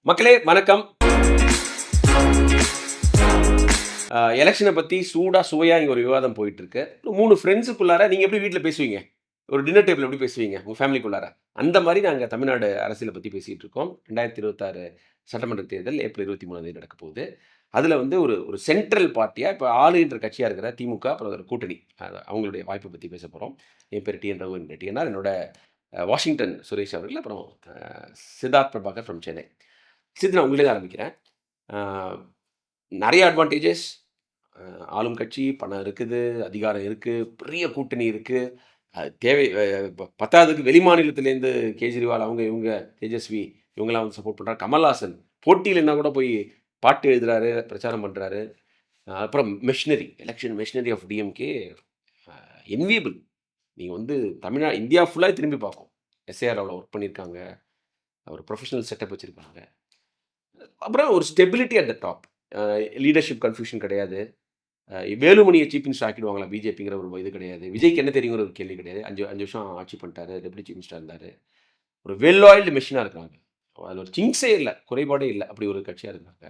மக்களே வணக்கம். எலெக்ஷனை பற்றி சூடாக சுவையாக இங்கே ஒரு விவாதம் போயிட்டுருக்கு. 3 ஃப்ரெண்ட்ஸுக்குள்ளார நீங்கள் எப்படி வீட்டில் பேசுவீங்க? ஒரு டின்னர் டேபிள் எப்படி பேசுவீங்க உங்கள் ஃபேமிலிக்குள்ளார? அந்த மாதிரி நாங்கள் தமிழ்நாடு அரசியலை பற்றி பேசிகிட்டு இருக்கோம். 2026 சட்டமன்ற தேர்தல் ஏப்ரல் 23 நடக்க போகுது. அதில் வந்து ஒரு ஒரு சென்ட்ரல் பார்ட்டியாக இப்போ ஆளுகின்ற கட்சியாக இருக்கிற திமுக அப்புறம் ஒரு கூட்டணி அவங்களுடைய வாய்ப்பை பற்றி பேச போகிறோம். என் பேர் டிஎன் ரகு டிஎன்ஆர், என்னோட வாஷிங்டன் சுரேஷ் அவர்கள், அப்புறம் சித்தார்த் பிரபாகர் ஃப்ரம் சென்னை. சித்து, நான் உங்களே ஆரம்பிக்கிறேன். நிறைய அட்வான்டேஜஸ், ஆளும் கட்சி, பணம் இருக்குது, அதிகாரம் இருக்குது, பெரிய கூட்டணி இருக்குது, தேவை பத்தாவதுக்கு வெளி மாநிலத்திலேருந்து கேஜ்ரிவால் அவங்க இவங்க தேஜஸ்வி இவங்கெல்லாம் வந்து சப்போர்ட் பண்ணுறாரு. கமல்ஹாசன் போட்டியில் என்ன கூட போய் பாட்டு எழுதுறாரு, பிரச்சாரம் பண்ணுறாரு. அப்புறம் machinery, election machinery of DMK enviable. நீங்கள் வந்து இந்தியா ஃபுல்லாக திரும்பி பார்க்கும். எஸ்ஏஆர் அவ்வளோ ஒர்க் பண்ணியிருக்காங்க, ஒரு ப்ரொஃபஷனல் செட்டப் வச்சுருக்காங்க. அப்புறம் ஒரு stability at the top, leadership confusion கிடையாது. வேலுமணியை சீஃப் மினிஸ்டர் ஆக்கிடுவாங்களா பிஜேபிங்கிற ஒரு இது கிடையாது. விஜய்க்கு என்ன தெரியுங்கிற ஒரு கேள்வி கிடையாது. 5 வருஷம் ஆட்சி பண்ணிட்டாரு, டெப்யூட்டி சீஃப் மினிஸ்டர் இருந்தார். ஒரு வெல் ஆயில்டு மெஷினாக இருக்கிறாங்க. அதில் ஒரு சிங்ஸே இல்லை, குறைபாடே இல்லை, அப்படி ஒரு கட்சியாக இருக்காங்க.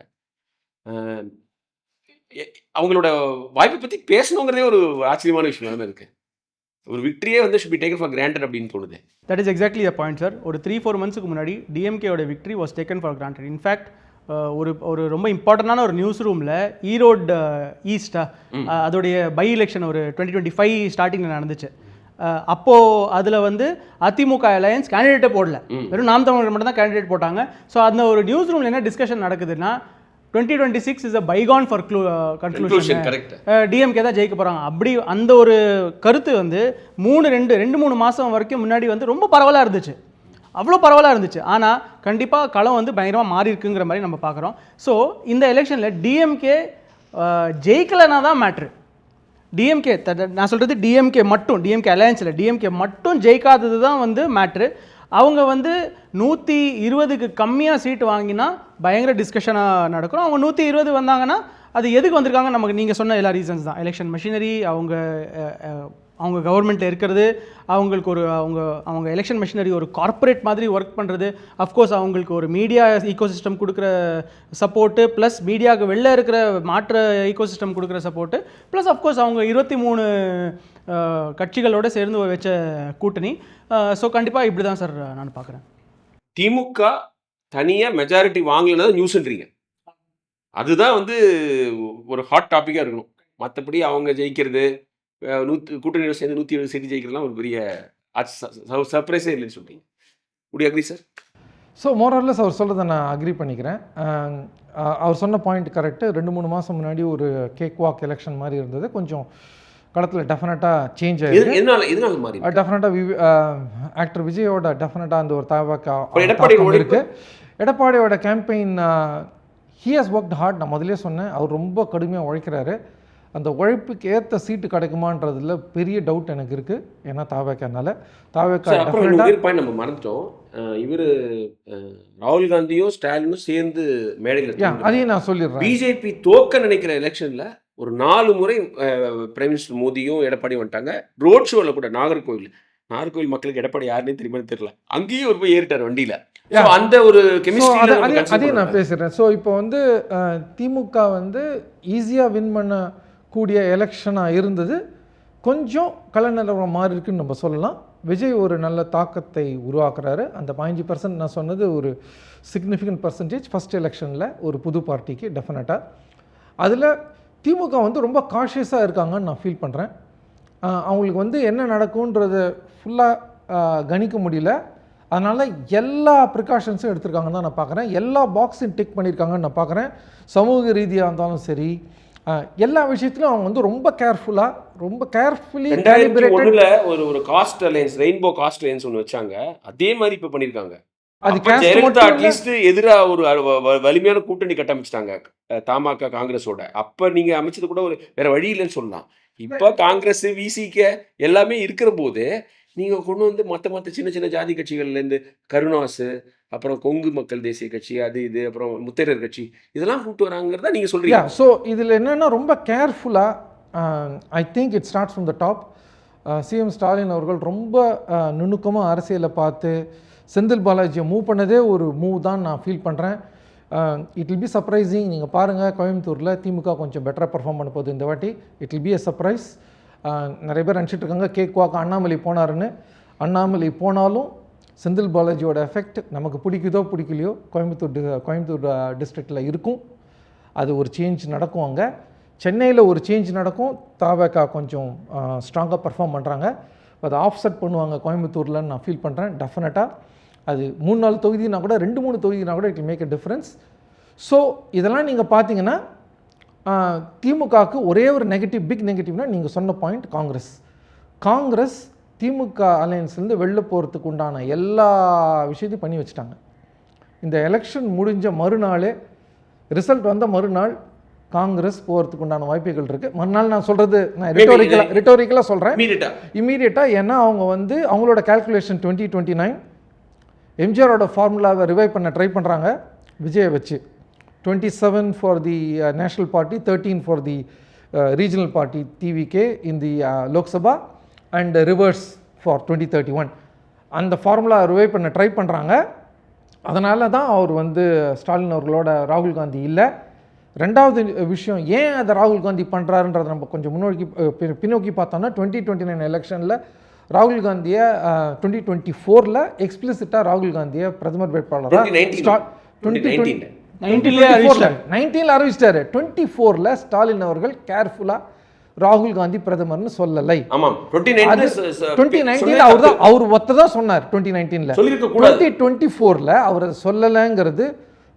அவங்களோட வாய்ப்பை பற்றி பேசணுங்கிறதே ஒரு ஆச்சரியமான விஷயம் தானே இருக்குது. ஒரு விக்டரியே வந்து should be taken for granted அப்படின்னு தோணுது. That is exactly the point sir. ஒரு 3-4 மந்த்ஸ்க்கு முன்னாடி டிஎம்கேயோட victory was taken for granted. In fact ஒரு ரொம்ப இம்பார்ட்டண்டான ஒரு நியூஸ் ரூமில் ஈரோடு ஈஸ்டா அதோடைய பை எலெக்ஷன் ஒரு 2025 ஸ்டார்டிங்கில் நடந்துச்சு. அப்போது அதில் வந்து அதிமுக அலையன்ஸ் கேண்டிடேட்டே போடல, வெறும் நாம் தமிழர் மட்டும் தான் கேண்டிடேட் போட்டாங்க. ஸோ அந்த ஒரு நியூஸ் ரூமில் என்ன டிஸ்கஷன் நடக்குதுன்னா 2026 is a bygone for conclusion, DMK தான் ஜெயிக்க போகிறாங்க. அப்படி அந்த ஒரு கருத்து வந்து 2-3 மாதம் வரைக்கும் முன்னாடி வந்து ரொம்ப பரவலாக இருந்துச்சு, அவ்வளோ பரவலாக இருந்துச்சு. ஆனால் கண்டிப்பாக களம் வந்து பயங்கரமாக மாறி இருக்குங்கிற மாதிரி நம்ம பார்க்குறோம். ஸோ இந்த எலெக்ஷனில் டிஎம்கே ஜெயிக்கலைனா தான் மேட்ரு. டிஎம்கே, நான் சொல்கிறது டிஎம்கே மட்டும், டிஎம்கே அலையன்ஸில் டிஎம்கே மட்டும் ஜெயிக்காதது தான் வந்து மேட்ரு. அவங்க வந்து 120க்கு கம்மியாக சீட்டு வாங்கினா பயங்கர டிஸ்கஷனாக நடக்கும். அவங்க 120 வந்தாங்கன்னா அது எதுக்கு வந்திருக்காங்க, நமக்கு நீங்கள் சொன்ன எல்லா ரீசன்ஸ் தான். எலெக்ஷன் மிஷினரி, அவங்க கவர்மெண்ட்டில் இருக்கிறது, அவங்களுக்கு ஒரு அவங்க எலெக்ஷன் மிஷினரி ஒரு கார்ப்பரேட் மாதிரி ஒர்க் பண்ணுறது, அஃப்கோர்ஸ் அவங்களுக்கு ஒரு மீடியா ஈகோசிஸ்டம் கொடுக்குற சப்போர்ட்டு, ப்ளஸ் மீடியாவுக்கு வெளில இருக்கிற மாற்ற ஈகோசிஸ்டம் கொடுக்குற சப்போர்ட்டு, ப்ளஸ் அஃப்கோர்ஸ் அவங்க 23 கட்சிகளோடு சேர்ந்து வச்ச கூட்டணி. ஸோ கண்டிப்பாக இப்படி தான் சார் நான் பார்க்குறேன். திமுக தனியாக மெஜாரிட்டி வாங்கலன்னா நியூஸ்ன்றீங்க, அதுதான் வந்து ஒரு ஹாட் டாப்பிக்காக இருக்கணும். மற்றபடி அவங்க ஜெயிக்கிறது, கூட்டணியோட சேர்ந்து 170 சீட்டு ஜெயிக்கிறதுலாம் ஒரு பெரிய சர்ப்ரைஸே இல்லைன்னு சொல்கிறீங்க. உடைய அக்ரி சார்? ஸோ மோரர்லெஸ் அவர் சொல்கிறத நான் அக்ரி பண்ணிக்கிறேன். அவர் சொன்ன பாயிண்ட் கரெக்டு. 2-3 மாதம் முன்னாடி ஒரு கேக் வாக் எலெக்ஷன் மாதிரி இருந்தது. கொஞ்சம் களத்தில் டெஃபினட்டாக சேஞ்ச் ஆகிருக்கு. டெஃபினட்டாக ஆக்டர் விஜயோட டெஃபினட்டாக அந்த ஒரு தாக்கம் இருக்குது. எடப்பாடியோட campaign, he has worked hard. நான் முதலே சொன்னேன், அவர் ரொம்ப கடுமையாக உழைக்கிறாரு. அந்த உழைப்புக்கு ஏற்ற சீட்டு கிடைக்குமான்றதுல பெரிய டவுட் எனக்கு இருக்குது. ஏன்னா தாவேக்கானால நம்ம மறந்துட்டோம். இவர் ராகுல் காந்தியோ ஸ்டாலினும் சேர்ந்து மேடையில், அதையும் நான் சொல்லிடுறேன், பிஜேபி தோக்க நினைக்கிற எலெக்ஷனில் ஒரு 4 முறை பிரைம் மினிஸ்டர் மோடியும் எடப்பாடி வந்துட்டாங்க. ரோட் ஷோவில் கூட நாகர்கோவில் மக்களுக்கு எடப்பாடி யாருன்னே தெரியுமா தெரியல, அங்கேயும் ஒரு போய் ஏறிட்டார் வண்டியில். அந்த ஒரு கெமிஸ்ட்ரி அதையும் நான் பேசுகிறேன். ஸோ இப்போ வந்து திமுக வந்து ஈஸியாக வின் பண்ணக்கூடிய எலெக்ஷனாக இருந்தது. கொஞ்சம் கலநிலவரம் மாறி இருக்குன்னு நம்ம சொல்லலாம். விஜய் ஒரு நல்ல தாக்கத்தை உருவாக்குறாரு. அந்த 15% நான் சொன்னது ஒரு சிக்னிஃபிகண்ட் பர்சன்டேஜ் ஃபஸ்ட் எலெக்ஷனில் ஒரு புது பார்ட்டிக்கு டெஃபினட்டாக. அதில் திமுக வந்து ரொம்ப காஷியஸாக இருக்காங்கன்னு நான் ஃபீல் பண்ணுறேன். அவங்களுக்கு வந்து என்ன நடக்கும்ன்றத ஃபுல்லாக கணிக்க முடியல. அதனால் எல்லா ப்ரிகாஷன்ஸும் எடுத்திருக்காங்கன்னு தான் நான் பார்க்குறேன். எல்லா பாக்ஸையும் டிக் பண்ணியிருக்காங்கன்னு நான் பார்க்குறேன். சமூக ரீதியாக இருந்தாலும் சரி, எல்லா விஷயத்திலும் அவங்க வந்து ரொம்ப கேர்ஃபுல்லாக, ரொம்ப கேர்ஃபுல்லி ஒரு cost alliance, rainbow cost alliance ஒன்று வச்சாங்க. அதே மாதிரி இப்போ பண்ணியிருக்காங்க. அது அட்லீஸ்ட் எதிராக ஒரு வலிமையான கூட்டணி கட்டமைச்சிட்டாங்க தமாக காங்கிரஸோட. அப்ப நீங்க அமைச்சது கூட ஒரு வேற வழி இல்லைன்னு சொல்லலாம். இப்ப காங்கிரஸ், விசிகே எல்லாமே இருக்கிற போது நீங்க கொண்டு வந்து மற்ற சின்ன ஜாதி கட்சிகள்ல இருந்து கருணாஸ், அப்புறம் கொங்கு மக்கள் தேசிய கட்சி, அது இது, அப்புறம் முத்தேரர் கட்சி, இதெல்லாம் கூப்பிட்டு வராங்கிறத நீங்க சொல்றீங்க. ஸோ இதில் என்னன்னா ரொம்ப கேர்ஃபுல்லாக, I think it starts from the top. CM Stalin அவர்கள் ரொம்ப நுணுக்கமாக அரசியலை பார்த்து செந்தில் பாலாஜியை மூவ் பண்ணதே ஒரு மூவ் தான் நான் ஃபீல் பண்ணுறேன். It will be surprising. நீங்கள் பாருங்கள், கோயம்புத்தூரில் திமுக கொஞ்சம் பெட்டராக பர்ஃபார்ம் பண்ண போகுது இந்த வாட்டி. It will be a surprise. நிறைய பேர் நினச்சிட்டு இருக்காங்க கேக் வாக்கு அண்ணாமலை போனாருன்னு. அண்ணாமலை போனாலும் செந்தில் பாலாஜியோட எஃபெக்ட் நமக்கு பிடிக்குதோ பிடிக்கலையோ கோயம்புத்தூர் டிஸ்ட்ரிக்டில் இருக்கும். அது ஒரு சேஞ்ச் நடக்கும். அங்கே சென்னையில் ஒரு சேஞ்ச் நடக்கும். தாவேகா கொஞ்சம் ஸ்ட்ராங்காக பர்ஃபார்ம் பண்ணுறாங்க. அதை ஆஃப்செட் பண்ணுவாங்க கோயம்புத்தூரில் நான் ஃபீல் பண்ணுறேன். டெஃபினட்டாக அது 3-4 தொகுதினா கூட 2-3 தொகுதினா கூட it will make a difference. So இதெல்லாம் நீங்கள் பார்த்தீங்கன்னா திமுகவுக்கு ஒரே ஒரு பிக் நெகட்டிவ்னா நீங்கள் சொன்ன பாயிண்ட் காங்கிரஸ் திமுக அலையன்ஸ்லேருந்து வெளில போகிறதுக்கு உண்டான எல்லா விஷயத்தையும் பண்ணி வச்சுட்டாங்க. இந்த எலெக்ஷன் முடிஞ்ச மறுநாளே, ரிசல்ட் வந்த மறுநாள் காங்கிரஸ் போகிறதுக்கு உண்டான வாய்ப்புகள் இருக்குது. மறுநாள் நான் சொல்கிறது நான் ரிட்டோரிக்கலாக சொல்கிறேன், இம்மீடியட்டாக. ஏன்னா அவங்க வந்து அவங்களோட கால்குலேஷன் 2029 எம்ஜிஆரோட ஃபார்முலாவை ரிவைவ் பண்ண ட்ரை பண்ணுறாங்க விஜயை வச்சு. 27 for the national party, 13 for the regional party TVK in the Lok Sabha and reverse for 2031. அந்த ஃபார்முலா ரிவைவ் பண்ண ட்ரை பண்ணுறாங்க. அதனால தான் அவர் வந்து ஸ்டாலின் அவர்களோட ராகுல் காந்தி இல்லை. ரெண்டாவது விஷயம், ஏன் அதை ராகுல் காந்தி பண்ணுறாருன்றதை நம்ம கொஞ்சம் பின்னோக்கி பார்த்தோம்னா 2029 எலெக்ஷனில் ராகுல் காந்தியை 2024 எக்ஸ்பிளிசிட்டாக ராகுல் காந்தியை பிரதமர் வேட்பாளராக 19 அறிவிச்சிட்டாரு. 24 ஸ்டாலின் அவர்கள் கேர்ஃபுல்லாக ராகுல் காந்தி பிரதமர்னு சொல்லலை. 2019 அவர் ஒத்ததான் சொன்னார். 2024 அவர் சொல்லலைங்கிறது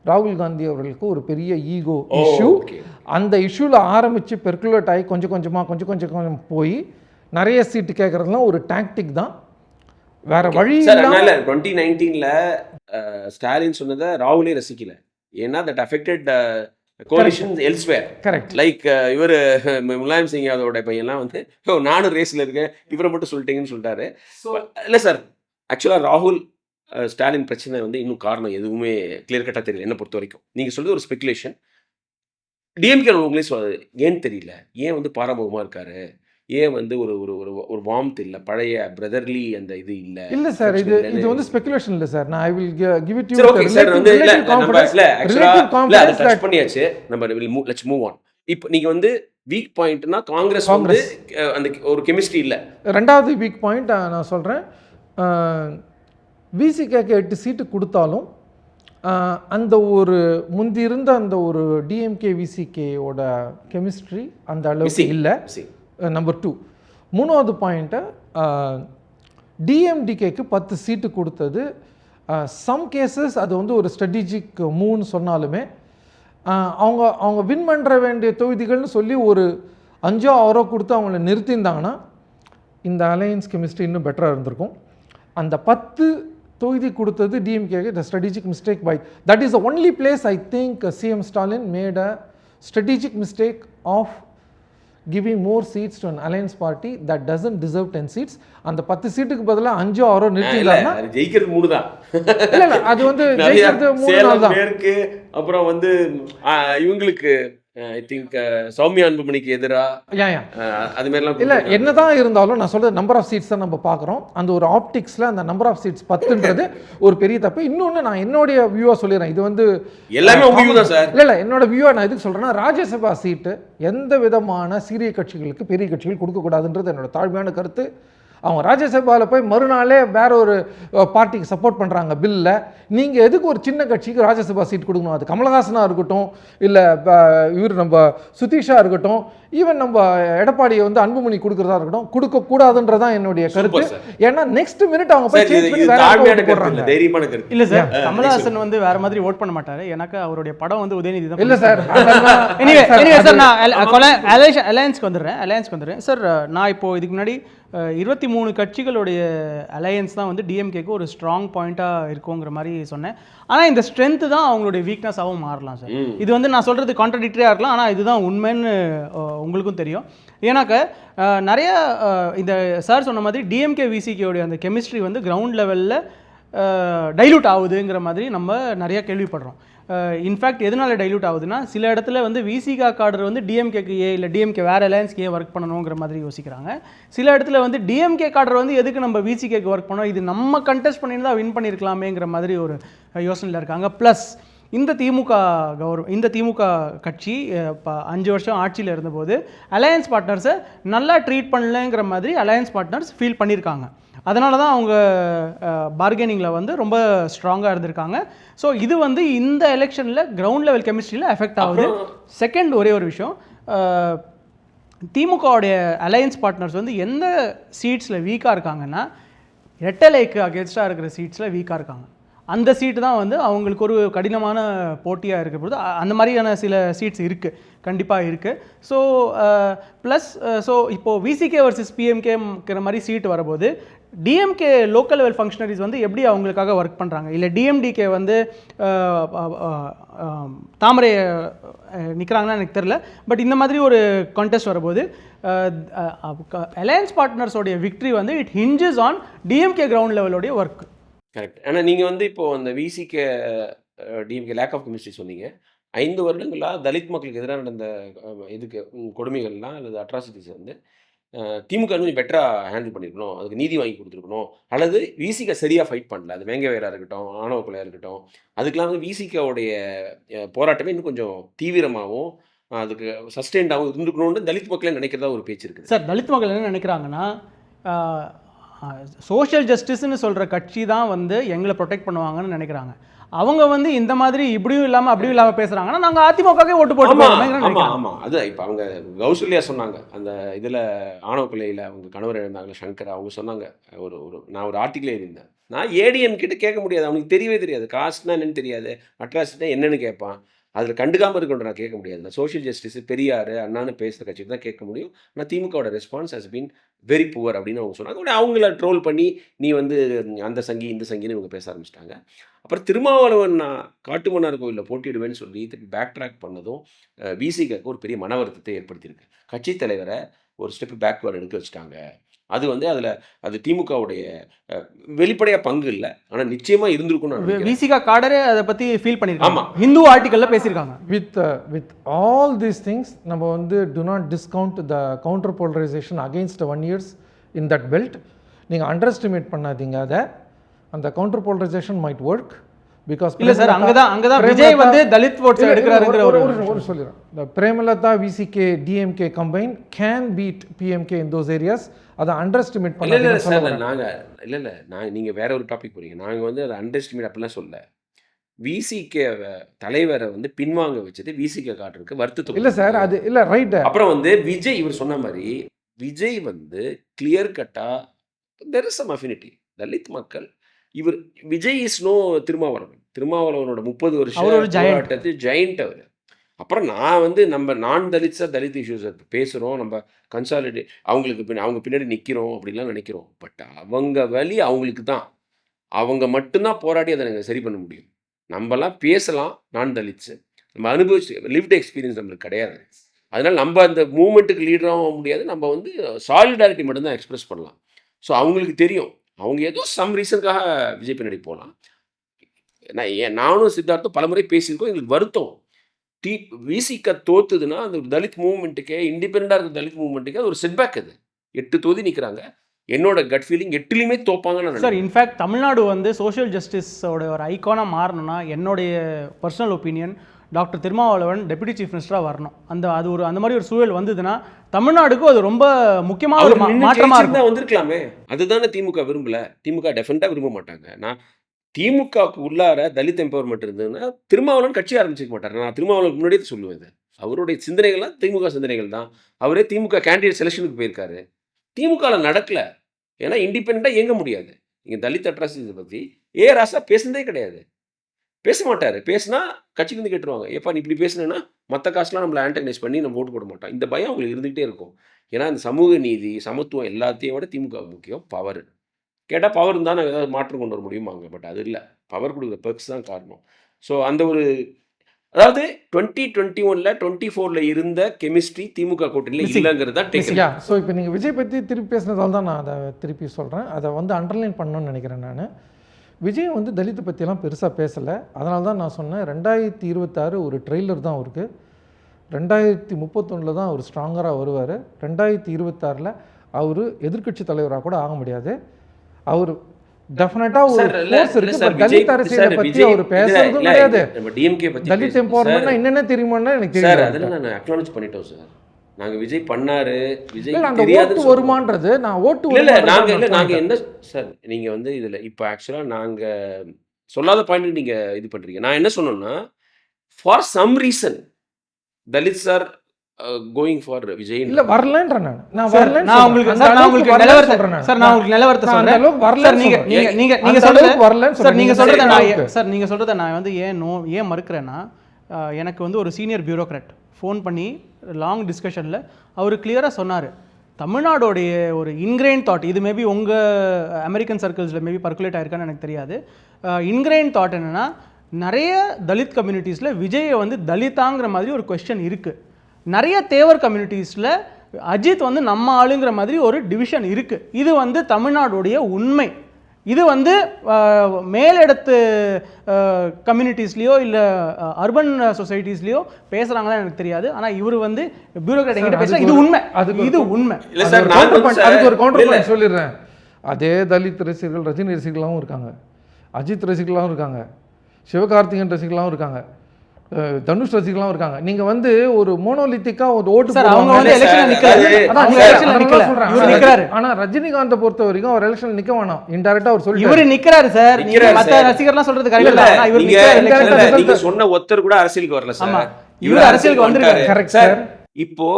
ராகுல் காந்தி அவர்களுக்கு ஒரு பெரிய ஈகோ இஷ்யூ. அந்த இஷ்யூவில் ஆரம்பித்து பெர்குலேட் ஆகி கொஞ்சம் கொஞ்சம் போய் நிறைய சீட்டு கேட்குறதுலாம் ஒரு டாக்டிக் தான், வேற வழி இல்லை. 2019 ஸ்டாலின் சொன்னதை ராகுலே ரசிக்கல. ஏன்னா that affected coalition elsewhere. Correct. Like இவர் முலாயம் சிங் யாதவோட பையன்லாம் வந்து நானும் ரேஸில் இருக்கேன், இவரை மட்டும் சொல்லிட்டீங்கன்னு சொல்லிட்டாரு. இல்லை சார், ஆக்சுவலாக ராகுல் ஸ்டாலின் பிரச்சனை வந்து இன்னும் காரணம் எதுவுமே கிளியர் கட்டாக தெரியல என்னை பொறுத்த வரைக்கும். நீங்கள் சொல்றது ஒரு ஸ்பெகுலேஷன். டிஎம்கே உங்களே ஏன்னு தெரியல, ஏன் வந்து பாரமுகமாக இருக்காரு, ஏன் வந்து ஒரு ஒரு ஒரு வார்ம்த் இல்லை, பழைய பிரதர்லி அந்த இது இல்லை சார். இது வந்து ஸ்பெகுலேஷன் இல்லை சார். நான் I will give it you sir. வந்து டச் பண்ணியாச்சு, நம்ம லெட்ஸ் மூவ் ஆன். இப்போ நீங்க வந்து வீக் பாயிண்ட்னா காங்கிரஸ் வந்து அந்த ஒரு கெமிஸ்ட்ரி இல்லை. ரெண்டாவது வீக் பாயிண்ட் நான் சொல்றேன், விசிகேக்கு 8 சீட்டு கொடுத்தாலும் அந்த ஒரு முந்திருந்த அந்த ஒரு டிஎம்கே விசிகேயோட கெமிஸ்ட்ரி அந்த அளவுக்கு இல்லை. நம்பர் 2. மூணாவது பாயிண்ட்டை, டிஎம்டிகேக்கு 10 சீட்டு கொடுத்தது சம் கேசஸ் அது வந்து ஒரு ஸ்ட்ராட்டஜிக் மூவ்னு சொன்னாலுமே அவங்க வின் பண்ணுற வேண்டிய தொகுதிகள்னு சொல்லி ஒரு 5-6 கொடுத்து அவங்கள நிறுத்தியிருந்தாங்கன்னா இந்த அலையன்ஸ் கெமிஸ்ட்ரி இன்னும் பெட்டராக இருந்திருக்கும். அந்த 10 தொகுதி கொடுத்தது டிஎம்கேக்கு the strategic mistake by that is the only place I think CM Stalin made a strategic mistake of giving more seats to an alliance party that doesn't deserve 10 seats. அந்த 10 சீட்டுக்கு பதிலா 5-6 நிறுத்திடலாம்னா ஜெயிக்கிறது 3 தான். இல்ல அது வந்து ஜெயிக்கிறது 3 தான். பேருக்கு அப்புறம் வந்து இவங்களுக்கு ஐ திங்க் சௌமியா அன்புமணிக்கு எதிரா அது மாதிரிலாம் இல்லை. என்னதான் இருந்தாலும் நான் சொல்றது நம்பர் ஆஃப் சீட்ஸ் தான் நம்ம பார்க்குறோம். அந்த ஒரு ஆப்டிக்ஸில் அந்த நம்பர் ஆஃப் சீட்ஸ் 10ன்றது ஒரு பெரிய தப்பு. இன்னொன்று நான் என்னுடைய வியூவாக சொல்லிடுறேன், இது வந்து எல்லாமே உங்க வியூ தான் சார். இல்லை என்னோட வியூவா நான் எதுக்கு சொல்கிறேன்னா, ராஜ்யசபா சீட்டு எந்த விதமான சிறிய கட்சிகளுக்கு பெரிய கட்சிகள் கொடுக்கக்கூடாதுன்றது என்னோட தாழ்மையான கருத்து. அவங்க ராஜ்யசபாவில் போய் மறுநாளே வேற ஒரு பார்ட்டிக்கு சப்போர்ட் பண்ணுறாங்க பில்லில். நீங்கள் எதுக்கு ஒரு சின்ன கட்சிக்கு ராஜ்யசபா சீட் கொடுக்கணும்? அது கமலஹாசனாக இருக்கட்டும், இல்லை இவர் நம்ம சுதீஷா இருக்கட்டும், ஈவன் நம்ம எடப்பாடியை வந்து அன்புமணி கொடுக்குறதா இருக்கட்டும், கொடுக்கக்கூடாதுன்றதான் என்னுடைய கருத்து. ஏன்னா நெக்ஸ்ட் மினிட் அவங்க போய் சேஞ்ச் பண்ணி வேற போடுறாங்க. தைரியமான கருத்து. இல்லை சார், கமலஹாசன் வந்து வேற மாதிரி ஓட் பண்ண மாட்டாரு. எனக்கு அவருடைய படம் வந்து உதயநிதி தான். இல்லை சார், சார் நான் அலையன்ஸ்க்கு வந்துடுறேன் சார். நான் இப்போ இதுக்கு முன்னாடி 23 கட்சிகளுடைய அலையன்ஸ் தான் வந்து டிஎம்கேக்கு ஒரு ஸ்ட்ராங் பாயிண்ட்டாக இருக்குங்கிற மாதிரி சொன்னேன். ஆனால் இந்த ஸ்ட்ரென்த்து தான் அவங்களுடைய வீக்னஸாகவும் மாறலாம் சார். இது வந்து நான் சொல்கிறது கான்ட்ரடிக்டரியாக இருக்கலாம், ஆனால் இதுதான் உண்மைன்னு உங்களுக்கும் தெரியும். ஏன்னாக்க நிறைய இந்த சார் சொன்ன மாதிரி டிஎம்கே விசிகேயோடைய அந்த கெமிஸ்ட்ரி வந்து கிரவுண்ட் லெவலில் டைலூட் ஆகுதுங்கிற மாதிரி நம்ம நிறையா கேள்விப்படுறோம். இன்ஃபேக்ட் எதனால டைலூட் ஆகுதுன்னா, சில இடத்துல வந்து விசிகா கார்டர் வந்து டிஎம்கேக்கு இல்லை டிஎம்கே வேறு அலையன்ஸ்க்கு ஒர்க் பண்ணணுங்கிற மாதிரி யோசிக்கிறாங்க. சில இடத்துல வந்து டிஎம்கே கார்டர் வந்து எதுக்கு நம்ம விசிகேக்கு ஒர்க் பண்ணோம், இது நம்ம கண்டெஸ்ட் பண்ணியிருந்தா வின் பண்ணியிருக்கலாமேங்கிற மாதிரி ஒரு யோசனையில் இருக்காங்க. ப்ளஸ் இந்த திமுக கட்சி இப்போ 5 வருஷம் ஆட்சியில் இருந்தபோது அலையன்ஸ் பார்ட்னர்ஸை நல்லா ட்ரீட் பண்ணலங்கிற மாதிரி அலையன்ஸ் பார்ட்னர்ஸ் ஃபீல் பண்ணியிருக்காங்க. அதனால தான் அவங்க பார்கெனிங்கில் வந்து ரொம்ப ஸ்ட்ராங்காக இருந்திருக்காங்க. ஸோ இது வந்து இந்த எலெக்ஷனில் கிரவுண்ட் லெவல் கெமிஸ்ட்ரியில் எஃபெக்ட் ஆகுது. செகண்ட் ஒரே ஒரு விஷயம், திமுகவுடைய அலையன்ஸ் பார்ட்னர்ஸ் வந்து எந்த சீட்ஸில் வீக்காக இருக்காங்கன்னா ரெட்டலைக்கு அகேன்ஸ்டாக இருக்கிற சீட்ஸில் வீக்காக இருக்காங்க. அந்த சீட்டு தான் வந்து அவங்களுக்கு ஒரு கடினமான போட்டியாக இருக்கிற பொழுது அந்த மாதிரியான சில சீட்ஸ் இருக்குது, கண்டிப்பாக இருக்குது. ஸோ ப்ளஸ் இப்போது விசிகே வர்சஸ் பிஎம்கேங்கிற மாதிரி சீட்டு வரும்போது டிஎம்கே லோக்கல் லெவல் ஃபங்க்ஷனரிஸ் வந்து எப்படி அவங்களுக்காக ஒர்க் பண்ணுறாங்க, இல்லை டிஎம்டிகே வந்து தாமரை நிற்கிறாங்கன்னா எனக்கு தெரில. பட் இந்த மாதிரி ஒரு கான்டெஸ்ட் வரும்போது அலையன்ஸ் பார்ட்னர்ஸோடைய விக்ட்ரி வந்து it hinges on DMK ground லெவலோடைய ஒர்க். கரெக்ட். ஆனால் நீங்கள் வந்து இப்போது அந்த VCK DMK lack of chemistry சொன்னீங்க. 5 வருடங்களாக தலித் மக்களுக்கு எதிராக நடந்த இதுக்கு கொடுமைகள்லாம் அல்லது அட்ராசிட்டிஸ் வந்து திமுக கொஞ்சம் பெட்டராக ஹேண்டில் பண்ணியிருக்கணும், அதுக்கு நீதி வாங்கி கொடுத்துருக்கணும், அல்லது விசிகே சரியாக ஃபைட் பண்ணல. அது வேங்கவேராக இருக்கட்டும், ஆணவ கொலையாக இருக்கட்டும், அதுக்கெலாம் வந்து விசிகேவுடைய போராட்டமே இன்னும் கொஞ்சம் தீவிரமாகவும் அதுக்கு சஸ்டெயின்டாகவும் இருந்துக்கணும்னு தலித் மக்களே நினைக்கிறதா ஒரு பேச்சு இருக்குது. சார், தலித் மக்கள் என்ன நினைக்கிறாங்கன்னா சோஷியல் ஜஸ்டிஸ்ன்னு சொல்கிற கட்சி தான் வந்து எங்களை ப்ரொடெக்ட் பண்ணுவாங்கன்னு நினைக்கிறாங்க. அவங்க வந்து இந்த மாதிரி இப்படியும் இல்லாமல் அப்படியும் இல்லாமல் பேசுகிறாங்கன்னா நாங்கள் அதிமுகவே ஓட்டு போட்டு ஆமாம். ஆமாம், அது இப்போ அவங்க கௌசல்யா சொன்னாங்க அந்த இதில் ஆணவ கொலையில் அவங்க கணவர் எழுந்தாங்களே சங்கர், அவங்க சொன்னாங்க நான் ஒரு ஆர்டிக்கிளே இருந்தேன், நான் ஏடிஎம் கிட்ட கேட்க முடியாது, அவனுக்கு தெரியவே தெரியாது, காஸ்ட்னா என்னன்னு தெரியாது, அட்ராசிட்டினா என்னன்னு கேட்பான், அதில் கண்டுக்காமல் இருக்கணும், நான் கேட்க முடியாது. நான் சோஷியல் ஜஸ்டிஸ் பெரியார் அண்ணான்னு பேசுகிற கட்சிக்கு தான் கேட்க முடியும். ஆனால் திமுகவோட response has been very poor அப்படின்னு அவங்க சொன்னாங்க. அவங்கள ட்ரோல் பண்ணி நீ வந்து அந்த சங்கி இந்த சங்கின்னு இவங்க பேச ஆரம்பிச்சிட்டாங்க. அப்புறம் திருமாவளவன் நான் காட்டுமன்னார் கோவிலில் போட்டியிடுவேன்னு சொல்லி திருப்பி பேக் ட்ராக் பண்ணதும் விசிகேக்கு ஒரு பெரிய மன வருத்தத்தை ஏற்படுத்தியிருக்கு. கட்சி தலைவரை ஒரு ஸ்டெப் பேக்வேர்டு எடுக்க வச்சுட்டாங்க. அது வந்து அது திமுகவுடைய வெளிப்படையாக பங்கு இல்லை, ஆனால் நிச்சயமாக இருந்திருக்கும்னு விசிகா காடரே அதை பற்றி ஃபீல் பண்ணியிருக்காங்க. ஆமாம், ஹிந்து ஆர்டிக்கலில் பேசியிருக்காங்க. வித் ஆல் தீஸ் திங்ஸ் நம்ம வந்து do not discount the counter polarisation against 1 years in that belt. நீங்கள் அண்டர் எஸ்டிமேட் பண்ணாதீங்க. அந்த counter polarisation might work because இல்லை சார், அங்கதான் விஜய் வந்து தலித் ஓட்ஸ் எடுக்கிறாருங்கிற ஒரு சொல்லிடுறேன். இந்த Premalatha VCK DMK combine can beat PMK in those areas. அதை அண்டர் எஸ்டிமேட் பண்ண நாங்கள் நீங்கள் வேற ஒரு டாபிக் போறீங்க. நாங்கள் வந்து அதை அண்டர் எஸ்டிமேட் அப்படிலாம் சொல்ல, விசிகே தலைவரை வந்து பின்வாங்க வச்சது விசிகே காட்டுறதுக்கு வருத்தம் இல்லை சார், அது இல்லை ரைட். அப்புறம் வந்து விஜய் இவர் சொன்ன மாதிரி விஜய் வந்து கிளியர் கட்டா there is some affinity Dalit மக்கள். இவர் விஜய் இஸ் நோ திருமாவளவனோட 30 வருஷம் போராட்டத்து ஜெயண்ட் அவர். அப்புறம் நான் வந்து நான் தலித்ஸாக தலித் இஷ்யூஸை பேசுகிறோம், நம்ம கன்சாலிடேட் அவங்க பின்னாடி நிற்கிறோம் அப்படின்லாம் நினைக்கிறோம். பட் அவங்க வழி அவங்களுக்கு தான், அவங்க மட்டும்தான் போராடி அதை நாங்கள் சரி பண்ண முடியும். நம்மலாம் பேசலாம், நான் தலித்ஸு நம்ம அனுபவிச்சு லிவ்ட் எக்ஸ்பீரியன்ஸ் நம்மளுக்கு கிடையாது. அதனால் நம்ம அந்த மூமெண்ட்டுக்கு லீடராகவும் முடியாது, நம்ம வந்து சாலிடாரிட்டி மட்டும்தான் எக்ஸ்பிரஸ் பண்ணலாம். ஸோ அவங்களுக்கு தெரியும், அவங்க ஏதோ சம் ரீசனுக்காக விஜய் பின்னாடி போகலாம். நானும் சித்தார்த்தும் பலமுறை பேசியிருக்கோம். எங்களுக்கு வருத்தம், விசிக தோத்துதுன்னா அந்த ஒரு தலித் மூவ்மெண்ட்டுக்கே, இண்டிபெண்டாக இருக்கிற தலித் மூவ்மெண்ட்டுக்கே அது ஒரு செட்பேக். அது 8 தொகுதி நிற்கிறாங்க. என்னோட கட் ஃபீலிங் 8லையுமே தோப்பாங்கன்னு சார். இன்ஃபேக்ட் தமிழ்நாடு வந்து சோஷியல் ஜஸ்டிஸோட ஒரு ஐக்கானாக மாறணும்னா என்னுடைய personal opinion doctor Thirumavalavan deputy chief மினிஸ்டராக வரணும். அந்த மாதிரி ஒரு சூழல் வந்ததுன்னா தமிழ்நாடுக்கு அது ரொம்ப முக்கியமான ஒரு மாற்றமாக இருக்கும். வந்திருக்கலாமே. அதுதானே திமுக விரும்பல. திமுக டெஃபினட்டாக விரும்ப மாட்டாங்க. நான் திமுகவுக்கு உள்ளார தலித் எம்பவர்மெண்ட் இருந்ததுன்னா திருமாவளவன் கட்சி ஆரம்பிச்சிக்க மாட்டார். நான் திருமாவளவன் முன்னாடியே சொல்லுவேன், இது அவருடைய சிந்தனைகள்லாம் திமுக சிந்தனைகள் தான். அவரே திமுக கேண்டிடேட் செலெக்ஷனுக்கு போயிருக்காரு. திமுகவில் நடக்கல, ஏன்னா இண்டிபெண்டாக இயங்க முடியாது. இங்கே தலித் அட்ராசிட்டிஸை பற்றி ராசா பேசுனதே கிடையாது, பேச மாட்டார். பேசினா கட்சிக்கு வந்து கேட்டுருவாங்க, எப்பா நீ இப்படி பேசுனேன்னா மற்ற காசுலாம் நம்மளை ஆன்டகனைஸ் பண்ணி நம்ம ஓட்டு போட மாட்டோம். இந்த பயம் அவங்களுக்கு இருந்துகிட்டே இருக்கும். ஏன்னா இந்த சமூக நீதி சமத்துவம் எல்லாத்தையும் விட திமுக முக்கியம். பவர் கேட்டால் பவர் இருந்தால் நாங்கள் ஏதாவது மாற்றம் கொண்டு வர முடியுமாங்க. பட் அது இல்லை, பவர் கொடுக்குற பெர்க்ஸ் தான் காரணம். ஸோ அந்த ஒரு அதாவது 2021ல் 24ல் இருந்த கெமிஸ்ட்ரி திமுக கூட்டணியில் இல்லைங்கிறது தான் டேக். ஸோ இப்போ நீங்கள் விஜய் பற்றி திருப்பி பேசினதால் தான் நான் அதை திருப்பி சொல்கிறேன். அதை வந்து அண்டர்லைன் பண்ணணும்னு நினைக்கிறேன். நான் விஜய் வந்து தலித்தை பற்றியெல்லாம் பெருசாக பேசலை. அதனால தான் நான் சொன்னேன் 2026 ஒரு ட்ரெய்லர் தான் அவருக்கு. 2031 தான் அவர் ஸ்ட்ராங்கராக வருவார். 2026 அவர் எதிர்க்கட்சி தலைவராக கூட ஆக முடியாது. அவர் டெஃபினட்டா ஒரு சார், இல்ல, ஃபோர்ஸ் இல்ல இருக்கு. சார், பட் தலித் விஜய் அரசியலை சார், பத்தி விஜய் அவர் பேசுறதும் இல்ல, கிடையாது. நம்ம டிஎம்கே பத்தி தலித் பேசுறோம் எம்பவர்மெண்ட்னா சார். என்னென்ன தெரியுமான்னா எனக்கு சார் தெரியல. அதெல்லாம் நான் அக்னாலஜ் பண்ணிட்டோம் சார். நாங்க விஜய் பண்ணாரு, விஜய் இல்ல அந்த தெரியாதுன்னு ஓட்டு வருமான்றது நான் ஓட்டு இல்ல நாங்க வருமானம் என்ன சார், நீங்க வந்து இதுல இப்ப ஆக்சுவலா நாங்க சொல்லாத பாயிண்ட் நீங்க இது பண்றீங்க. நான் என்ன சொன்னேன்னா, for some reason Dalit sir going for Vijay. இல்ல வரலன்றேன் நான் சார், வரலன்னு நான் உங்களுக்கு சொல்றேன். சார், நான் உங்களுக்கு நிலவரத்தை சொல்றேன் சார், நான் உங்களுக்கு நிலவரத்தை நான் அந்த சொல்றேன். அளவுக்கு வரலன்னு சார், நீங்க சொல்றேன். நீங்க நீங்க அந்த சொல்றது அளவுக்கு வரலன்னு சார், நீங்க சொல்றேன். சொல்றத நான் சரி, சார், நீங்க சொல்றத நான் வந்து ஏன் மறுக்கிறேன்னா, எனக்கு வந்து ஒரு சீனியர் பியூரோக்ராட் ஃபோன் பண்ணி லாங் டிஸ்கஷனில் அவர் கிளியராக சொன்னார், தமிழ்நாடோடைய ஒரு இன்கிரைன் தாட், இது மேபி உங்கள் அமெரிக்கன் சர்க்கிள்ஸில் மேபி பர்குலேட் ஆயிருக்கான்னு எனக்கு தெரியாது. இன்கிரைன் தாட் என்னென்னா, நிறைய தலித் கம்யூனிட்டிஸில் விஜயை வந்து தலிதாங்கிற மாதிரி ஒரு கொஸ்டின் இருக்குது. நிறைய தேவர் கம்யூனிட்டிஸில் அஜித் வந்து நம்ம ஆளுங்கிற மாதிரி ஒரு டிவிஷன் இருக்குது. இது வந்து தமிழ்நாடுடைய உண்மை. இது வந்து மேலிடத்து கம்யூனிட்டிஸ்லேயோ இல்லை அர்பன் சொசைட்டிஸ்லேயோ பேசுகிறாங்களா எனக்கு தெரியாது. ஆனால் இவர் வந்து பியூரோக்ராட் எங்கிட்ட பேச இது உண்மை, இது உண்மை. இல்ல சார், அதுக்கு ஒரு கவுண்டர் பாயிண்ட் சொல்லிடுறேன். அதே தலித் ரசிகர்கள் ரஜினி ரசிகர்களாகவும் இருக்காங்க, அஜித் ரசிகர்களாகவும் இருக்காங்க, சிவகார்த்திகேயன் ரசிகர்களாகவும் இருக்காங்க, தனுஷ் ரசிகர்களாகவும் இருக்காங்க. நீங்க வந்து ஒரு மோனோலித்திக்கா ஒரு ஓட்டு சார், அவங்க வந்து எலெக்ஷன்ல நிக்கறாரு. ஆனா ரஜினிகாந்தை பொறுத்த வரைக்கும் அவர் எலெக்ஷன்ல நிக்க வேணாம், இன்டைரக்டா அவர் சொல்லிட்டாரு. இவரு நிக்கறாரு சார். நீங்க மத்த ரசிகர்லாம் சொல்றது கரெக்ட் இல்ல. ஆனா இவரு நிக்கறாரு. நீங்க சொன்ன ஒருத்தர் கூட அரசியலுக்கு வரல ஆமா, சார். இவரு அரசியலுக்கு வந்திருக்காரு. Correct sir. இப்போ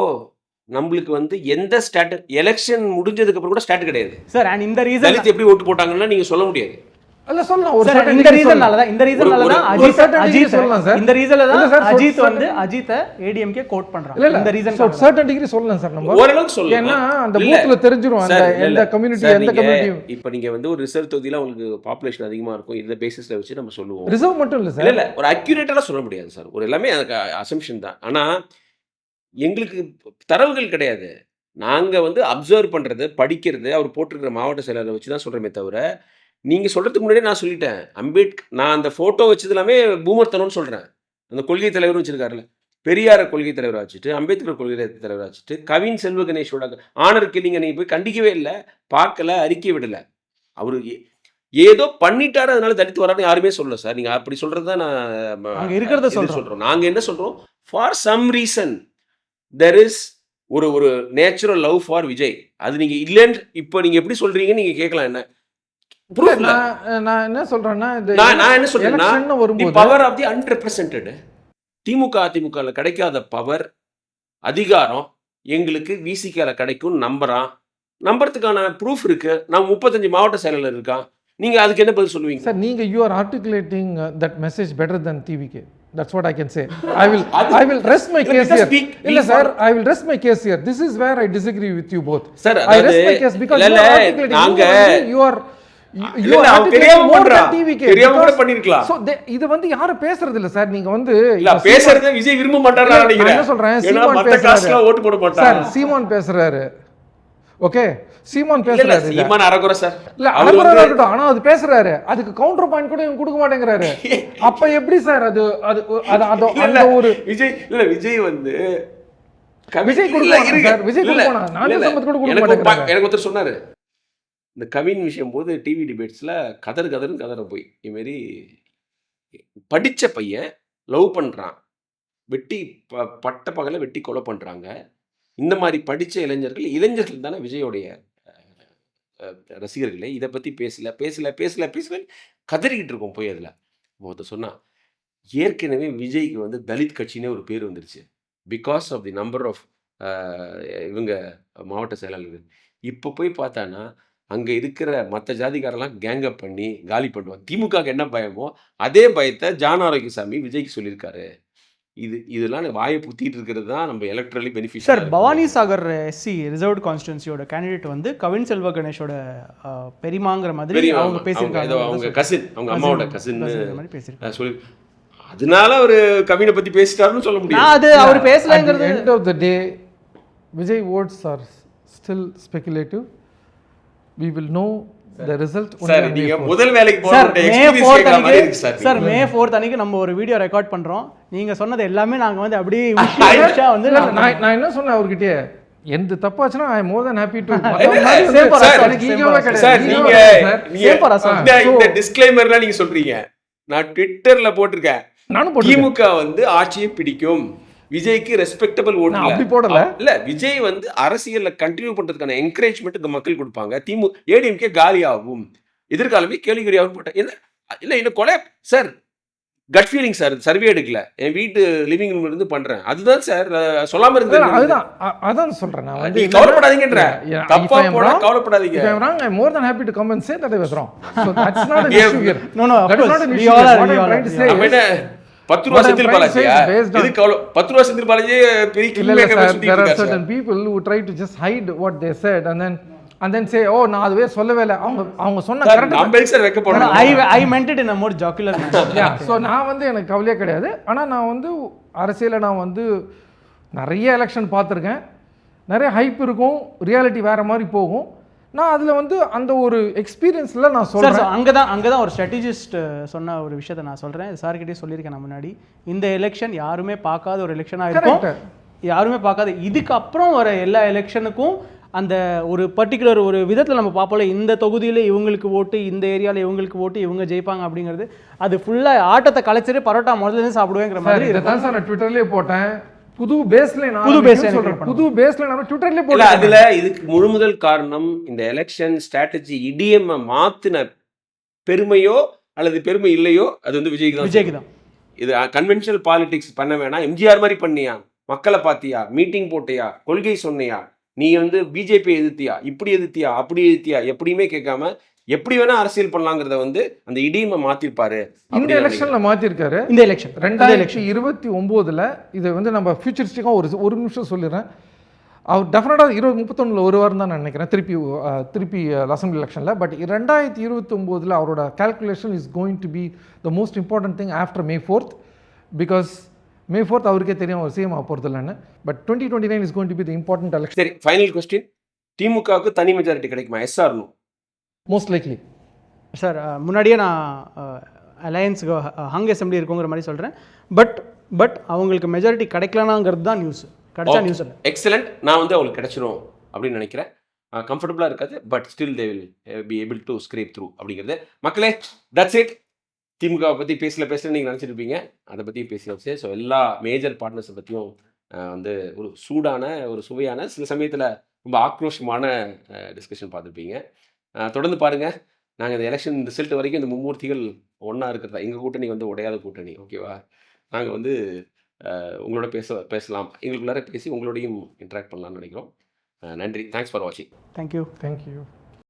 நம்மளுக்கு வந்து எந்த ஸ்டாட் எலெக்ஷன் முடிஞ்சதுக்கு அப்புறம் கூட ஸ்டாட் கிடையாது சார். அண்ட் இந்த ரீசன் தலித் எப்படி ஓட்டு போட்டாங்கன்னா நீங்க சொல்ல முடியாது. அல்ல சொல்லலாம் ஒரு சார், இந்த ரீசன்னால தான் அஜித் சொல்லலாம் சார். இந்த ரீசன்ல தான் சார், அஜித் வந்து அஜித் ஏடிஎம்கே கோட் பண்றாங்க. இந்த ரீசன் சர்டன் டிகிரி சொல்லலாம் சார். நம்ம ஓரளவுக்கு சொல்லலாம். ஏன்னா அந்த பூத்ல தெரிஞ்சிரும் அந்த எந்த கம்யூனிட்டி எந்த கம்யூனிட்டி. இப்போ நீங்க வந்து ஒரு ரிசர்வ் தொகுதியில உங்களுக்கு பாப்புலேஷன் அதிகமா இருக்கும், இந்த பேசிஸ்ல வச்சு நம்ம சொல்லுவோம். ரிசர்வ் மட்டும் இல்ல சார். இல்ல ஒரு அக்யூரேட்டா சொல்ல முடியாது சார். ஒரு எல்லாமே அசம்ப்ஷன் தான். ஆனா எங்களுக்கு தரவுகள் கிடையாது. நாங்க வந்து அப்சர்வ் பண்றது, படிக்கிறது, அவர் போட்டிருக்கிற மாவட்ட செயலாளரை வச்சு தான் சொல்றமே தவிர, நீங்க சொல்றதுக்கு முன்னாடியே நான் சொல்லிட்டேன். நான் அந்த போட்டோ வச்சது எல்லாமே பூமர்த்தனம்னு சொல்றேன். அந்த கொள்கை தலைவரும் வச்சிருக்காருல்ல, பெரியார கொள்கை தலைவராக வச்சுட்டு, அம்பேத்கர் கொள்கை தலைவராக வச்சுட்டு, கவின் செல்வ கணேஷோட ஆனர் கில்லிங்க நீங்க போய் கண்டிக்கவே இல்லை, பார்க்கல, அறிக்கை விடல. அவரு ஏதோ பண்ணிட்டாரு, அதனால தலித்து வரான்னு யாருமே சொல்லல சார். நீங்க அப்படி சொல்றது தான் அங்க இருக்கிறத சொல்றோம். நாங்க என்ன சொல்றோம், for some reason there is ஒரு நேச்சுரல் லவ் ஃபார் விஜய். அது நீங்க இல்லைன்னு இப்போ நீங்க எப்படி சொல்றீங்க நீங்க கேட்கலாம். என்ன நான் என்ன சொல்றேன்னா, நான் என்ன சொல்றேன்னா, வரும்போது பவர் ஆஃப் தி அன்ரெப்ரசன்டட், திமுக அதிமுகல கிடைக்காத பவர், அதிகாரம் எங்களுக்கு விசிகால கிடைக்கும் நம்புறதுக்கான ப்ரூஃப் இருக்கு. நம்ம 35 மாவட்ட செயலாளர் இருக்கான். நீங்க அதுக்கு என்ன பதில் சொல்லுவீங்க சார்? நீங்க you are articulating that message better than TVK. That's what I can say. I will rest my case here. இல்ல sir, I will rest my case here. This is where I disagree with you both. Sir, I rest my case because you are articulating. You are தெரியாம கூட பண்ணிருக்கலாம். So இது வந்து யாரும் பேசுறது இல்ல sir. நீங்க வந்து இல்ல பேசுறதே விஜய் விரும்ப மாட்டாரா நினைக்கிறேன். நான் என்ன சொல்றேன், சீமான் பேசுறாரு, ஓட்டு போட மாட்டாங்க சார். சீமான் பேசுறாரு, ஓகே, சீமான் பேசுறாரு. சீமான் அரகுற சார். இல்ல அரகுற இருக்கட்டும், ஆனா அது பேசுறாரு, அதுக்கு கவுண்டர் பாயிண்ட் கூட இவங்க கொடுக்க மாட்டேங்கிறாரு. அப்ப எப்படி சார் அது அந்த ஒரு விஜய் வந்து விஜய் கொடுக்கணும் சார். விஜய் கொடுக்கணும், நானே சம்பத் கூட கொடுக்க மாட்டேங்கிறாரு. எனக்கு ஒருத்தர் சொன்னாரு, இந்த கவின் விஷயம் போது டிவி டிபேட்ஸ்ல கதற போய் இதுமாரி படிச்ச பையன் லவ் பண்றான், வெட்டி பட்ட பகல வெட்டி கொலை பண்றாங்க. இந்த மாதிரி படிச்ச இளைஞர்கள் தானே விஜயோடைய ரசிகர்களே. இதை பத்தி பேசல கதறிக்கிட்டு இருக்கோம் போய். அதில் ஒருத்தர் சொன்னா, ஏற்கனவே விஜய்க்கு வந்து தலித் கட்சினே ஒரு பேர் வந்துருச்சு, because of the number of இவங்க மாவட்ட செயலாளர்கள். இப்போ போய் பார்த்தானா அங்கே இருக்கிற மற்ற ஜாதிக்காரெல்லாம் கேங்கப் பண்ணி காலி பண்ணுவாங்க. திமுகக்கு என்ன பயமோ அதே பயத்தை ஜான் ஆரோக்கியசாமி விஜய்க்கு சொல்லியிருக்காரு. இதெல்லாம் வாயை புத்திட்டு இருக்கிறது தான் நம்ம electorally benefit. Sir, Bhavani Sagar SC reserved கான்ஸ்டிடுவன்சியோட கேண்டிடேட் வந்து கவின் செல்வ கணேஷோட பெரியமாங்கிற மாதிரி அவங்க பேசியிருக்காங்க. அவங்க கசின், அவங்க அம்மாவோட கசின் சொல்லி, அதனால ஒரு கவினை பத்தி பேசிட்டாருன்னு சொல்ல முடியும். அது அவர் பேசலங்கிறது. End of the day Vijay votes are still speculative. We will know the result. சார், நீங்க முதல் வேலைக்கு போற சார், சார் மே 4th அன்னைக்கு நம்ம ஒரு வீடியோ ரெக்கார்ட் பண்றோம். நீங்க சொன்னது எல்லாமே நாங்க வந்து அப்படியே வந்து நான் என்ன சொன்னேன் அவர்கிட்ட, எந்த தப்பாச்சுன்னா I more than happy to Same for us, sir. எனக்கு ஈகோவே சார் கிடையாது நீங்க Same for us, sir. இந்த டிஸ்க்ளைமர்லாம் நீங்க சொல்றீங்க, நான் ட்விட்டர்ல போட்டிருக்கேன். நானும் போட்டிருக்கேன். திமுக வந்து ஆட்சியை பிடிக்கும், விஜய்க்கு ரெஸ்பெக்டபிள் ஓட்டு நான் அப்படி போடல. இல்ல. விஜய் வந்து அரசியல்ல கண்டினியூ பண்றதுக்கான என்கரேஜ்மெண்ட் இந்த மக்கள் கொடுப்பாங்க. ஏடிஎம்கே காலி ஆகும், எதிர்காலமே கேள்விக்குறி ஆகும் போட்டேன். என்ன இல்ல இன்னும் கொலை sir, cut feeling sir. Survey எடுக்கல, என் வீட்டு லிவிங் ரூம்ல இருந்து பண்றேன். அதுதான் சார் சொல்லாம இருந்தது. அதுதான் அதான் சொல்றேன் நான் வந்து நீங்க கவலைப்படாதீங்கன்ற, தப்பா போனா கவலைப்படாதீங்க. if I'm wrong I'm more than happy to come and say that I was wrong, so that's not an issue here. No, of That is course. not an We issue all here. are, What we I'm all trying are, to we say நம்ம is என்ன 10 ரூபா What I'm Senthil trying to say பாலாஜியா? is based on- இது 10 ரூபா செந்தில் பாலாஜி பெரிய இல்ல இல்ல kingmaker sir, சுத்திட்டு there are இருக்காரு certain sir. people who try to just hide what they said and then say oh நான் அதுவே சொல்லவே இல்லை, அவங்க சொன்ன சார், கரெக்ட் நம்ம எதுக்கு சார் வைக்க போறோம்? I meant it in a more jocular manner. So நான் வந்து எனக்கு கவலையே கிடையாது. ஆனால் நான் வந்து அரசியலில் நான் வந்து நிறைய எலெக்ஷன் பார்த்துருக்கேன், நிறைய ஹைப் இருக்கும், ரியாலிட்டி வேறு மாதிரி போகும். நான் அதில் வந்து அந்த ஒரு எக்ஸ்பீரியன்ஸில் நான் சார் சொல்கிறேன். அங்கே தான் ஒரு ஸ்ட்ராட்டஜிஸ்ட் சொன்ன ஒரு விஷயத்தை நான் சொல்கிறேன். சார்கிட்டே சொல்லியிருக்கேன் நான் முன்னாடி. இந்த எலெக்ஷன் யாருமே பார்க்காத ஒரு எலெக்ஷனாக இருக்கும். யாருமே பார்க்காத இதுக்கப்புறம் வர எல்லா எலெக்ஷனுக்கும் அந்த ஒரு பர்டிகுலர் ஒரு விதத்தில் நம்ம பார்ப்போம்ல, இந்த தொகுதியில் இவங்களுக்கு ஓட்டு, இந்த ஏரியாவில் இவங்களுக்கு ஓட்டு, இவங்க ஜெயிப்பாங்க அப்படிங்கிறது, அது ஃபுல்லாக ஆட்டத்தை கலைச்சிட்டு பரோட்டா முதல்ல சாப்பிடுவேங்கிற மாதிரி இதை தான் சார் நான் ட்விட்டர்லேயே போட்டேன். புது பேஸ்லைன் சொல்கிறேன், புது பேஸ்லைன் நான் ட்விட்டர்லேயே இல்ல, போட்டேன். அதுல இதுக்கு முழுமுதல் காரணம் இந்த எலெக்ஷன் ஸ்ட்ராட்டஜி இடிஎம் மாத்தின பெருமையோ அல்லது பெருமை இல்லையோ அது வந்து விஜய்க்கு தான். இது கன்வென்ஷனல் பாலிடிக்ஸ் பண்ண வேணாம், எம்ஜிஆர் மாதிரி பண்ணியா, மக்களை பார்த்தியா, மீட்டிங் போட்டியா, கொள்கை சொன்னியா, நீ வந்து பிஜேபி எதிர்த்தியா, இப்படி எதிர்த்தியா, அப்படி எதிர்த்தியா, எப்படியுமே கேட்காம எப்படி வேணா அரசியல் பண்ணலாங்கிறத வந்து அந்த இடிஎம் மாத்திருப்பாரு. இந்த எலெக்ஷன்ல மாத்திருக்காரு. இந்த எலெக்ஷன் 2029 இதை வந்து நம்ம ஃபியூச்சரிஸ்டிக்காக ஒரு நிமிஷம் சொல்லிடுறேன். அவர் டெஃபினட்டாக 2031 வருவார்னு தான் நான் நினைக்கிறேன், திருப்பி அசம்பிளி எலெக்ஷனில். பட் 2029 அவரோட calculation is going to be the most important thing after May 4th, because May 4th அவருக்கே தெரியும் அவர் சிஎம் ஆக போகிறது இல்லைன்னு. But 2029 is going to be the important election. சரி, ஃபைனல் கொஸ்டின், திமுகவுக்கு தனி மெஜாரிட்டி கிடைக்குமா? Yes or no? Most likely sir. முன்னாடியே நான் அலையன்ஸுக்கு ஹங் அசம்பிளி இருக்குங்கிற மாதிரி சொல்கிறேன். பட் அவங்களுக்கு மெஜாரிட்டி கிடைக்கலனாங்கிறது தான் நியூஸ். கிடைச்சா நியூஸ் இல்லை. எக்ஸலண்ட். நான் வந்து அவங்களுக்கு கிடைச்சிரும் அப்படின்னு நினைக்கிறேன். கம்ஃபர்டபுளாக இருக்காது, but still they will be able to scrape through அப்படிங்கிறது. மக்களே, தட்ஸ் இட். திமுகவை பற்றி பேசல நீங்கள் நினச்சிருப்பீங்க, அதை பற்றியும் பேசியாச்சு. ஸோ எல்லா மேஜர் பார்ட்னர்ஸை பற்றியும் வந்து ஒரு சூடான, ஒரு சுவையான, சில சமயத்தில் ரொம்ப ஆக்ரோஷமான டிஸ்கஷன் பார்த்துருப்பீங்க. தொடர்ந்து பாருங்கள். நாங்கள் இந்த எலெக்ஷன் ரிசல்ட் வரைக்கும் இந்த மும்மூர்த்திகள் ஒன்றா இருக்கிறதா, எங்கள் கூட்டணி வந்து உடையாத கூட்டணி, ஓகேவா? நாங்கள் வந்து உங்களோட பேசலாம், எங்களுக்குள்ளார பேசி உங்களோடையும் இன்ட்ராக்ட் பண்ணலாம்னு நினைக்கிறோம். நன்றி. தேங்க்ஸ் ஃபார் வாட்சிங். தேங்க்யூ. தேங்க்யூ.